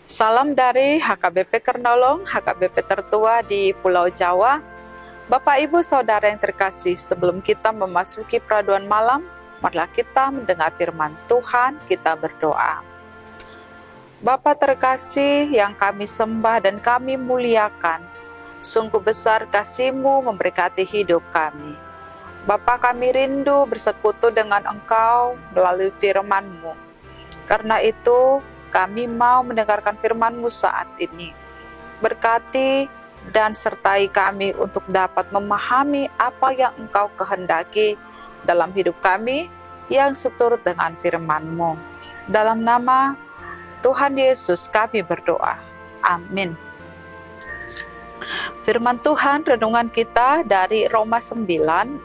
Salam dari HKBP Kernolong, HKBP tertua di Pulau Jawa. Bapak, Ibu, Saudara yang terkasih, sebelum kita memasuki peraduan malam, marilah kita mendengar firman Tuhan, kita berdoa. Bapa terkasih yang kami sembah dan kami muliakan, sungguh besar kasih-Mu memberkati hidup kami. Bapa, kami rindu bersekutu dengan Engkau melalui firman-Mu. Karena itu, kami mau mendengarkan firman-Mu saat ini. Berkati dan sertai kami untuk dapat memahami apa yang Engkau kehendaki dalam hidup kami yang seturut dengan firman-Mu. Dalam nama Tuhan Yesus kami berdoa. Amin. Firman Tuhan renungan kita dari Roma 9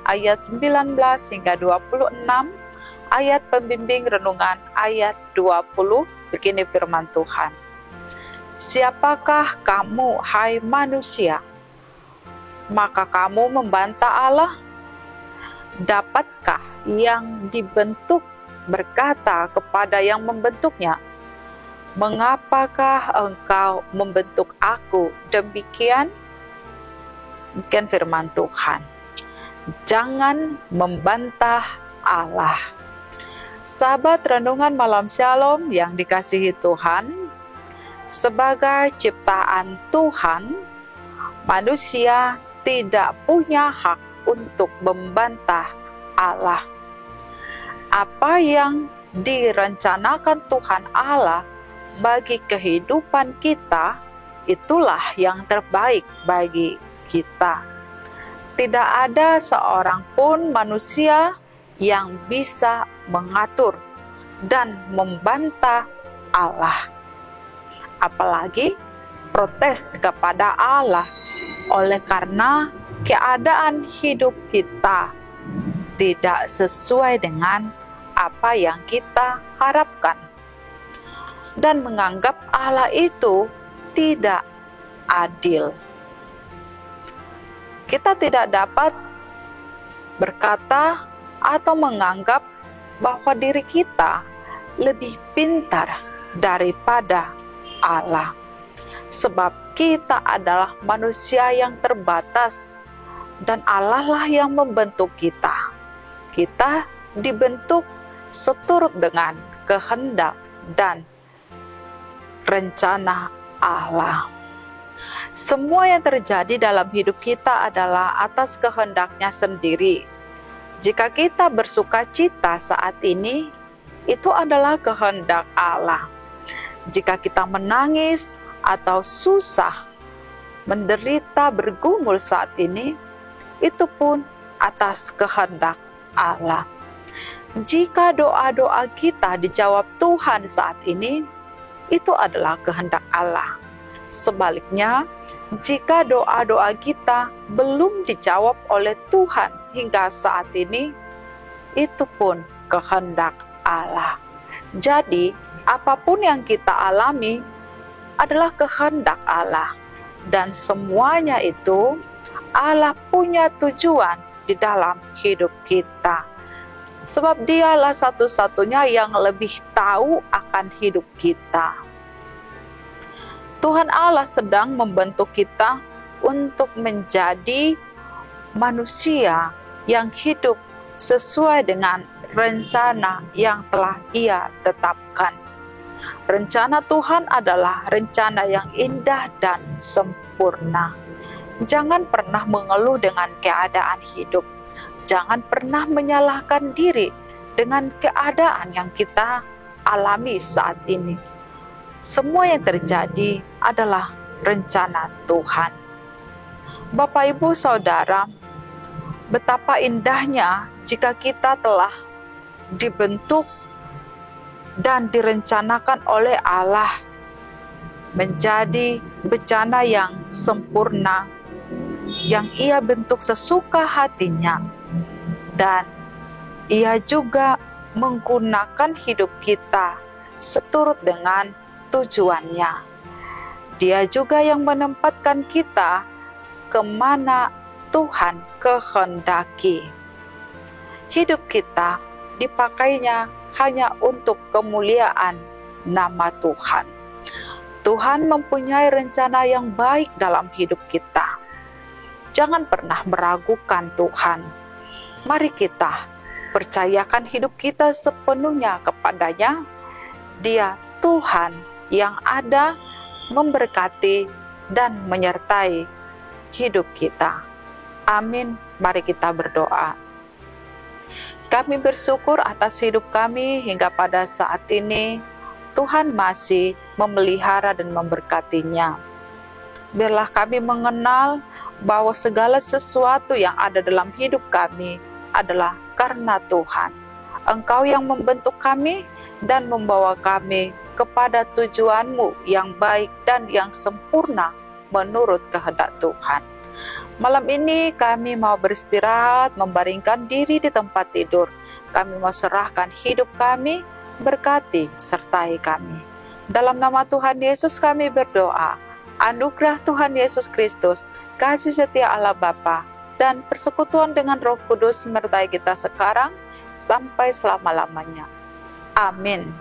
ayat 19 hingga 26, ayat pembimbing renungan ayat 20, begini firman Tuhan. Siapakah kamu, hai manusia? Maka kamu membantah Allah? Dapatkah yang dibentuk berkata kepada yang membentuknya, mengapakah engkau membentuk aku demikian? Demikian firman Tuhan. Jangan membantah Allah. Sahabat renungan malam Shalom yang dikasihi Tuhan, sebagai ciptaan Tuhan, manusia tidak punya hak untuk membantah Allah. Apa yang direncanakan Tuhan Allah bagi kehidupan kita, itulah yang terbaik bagi kita. Tidak ada seorang pun manusia yang bisa mengatur dan membantah Allah, apalagi protes kepada Allah oleh karena keadaan hidup kita tidak sesuai dengan apa yang kita harapkan, dan menganggap Allah itu tidak adil. Kita tidak dapat berkata atau menganggap bahwa diri kita lebih pintar daripada Allah, sebab kita adalah manusia yang terbatas dan Allah lah yang membentuk kita. Kita dibentuk seturut dengan kehendak dan rencana Allah. Semua yang terjadi dalam hidup kita adalah atas kehendaknya sendiri. Jika kita bersuka cita saat ini, itu adalah kehendak Allah. Jika kita menangis atau susah, menderita, bergumul saat ini, itu pun atas kehendak Allah. Jika doa-doa kita dijawab Tuhan saat ini, itu adalah kehendak Allah. Sebaliknya, jika doa-doa kita belum dijawab oleh Tuhan hingga saat ini, itu pun kehendak Allah. Jadi, apapun yang kita alami adalah kehendak Allah, dan semuanya itu Allah punya tujuan di dalam hidup kita. Sebab Dialah satu-satunya yang lebih tahu akan hidup kita. Tuhan Allah sedang membentuk kita untuk menjadi manusia yang hidup sesuai dengan rencana yang telah Ia tetapkan. Rencana Tuhan adalah rencana yang indah dan sempurna. Jangan pernah mengeluh dengan keadaan hidup. Jangan pernah menyalahkan diri dengan keadaan yang kita alami saat ini. Semua yang terjadi adalah rencana Tuhan. Bapak, Ibu, Saudara, betapa indahnya jika kita telah dibentuk dan direncanakan oleh Allah menjadi bencana yang sempurna, yang Ia bentuk sesuka hatinya, dan Ia juga menggunakan hidup kita seturut dengan tujuannya. Dia juga yang menempatkan kita kemana Tuhan kehendaki. Hidup kita dipakainya hanya untuk kemuliaan nama Tuhan. Tuhan mempunyai rencana yang baik dalam hidup kita. Jangan pernah meragukan Tuhan. Mari kita percayakan hidup kita sepenuhnya kepadanya. Dia Tuhan yang ada, memberkati dan menyertai hidup kita. Amin. Mari kita berdoa. Kami bersyukur atas hidup kami hingga pada saat ini. Tuhan masih memelihara dan memberkatinya. Biarlah kami mengenal bahwa segala sesuatu yang ada dalam hidup kami adalah karena Tuhan. Engkau yang membentuk kami dan membawa kami kepada tujuan-Mu yang baik dan yang sempurna menurut kehendak Tuhan. Malam ini kami mau beristirahat, membaringkan diri di tempat tidur. Kami mau serahkan hidup kami, berkati sertai kami. Dalam nama Tuhan Yesus kami berdoa. Anugerah Tuhan Yesus Kristus, kasih setia Allah Bapa, dan persekutuan dengan Roh Kudus menyertai kita sekarang sampai selama-lamanya. Amin.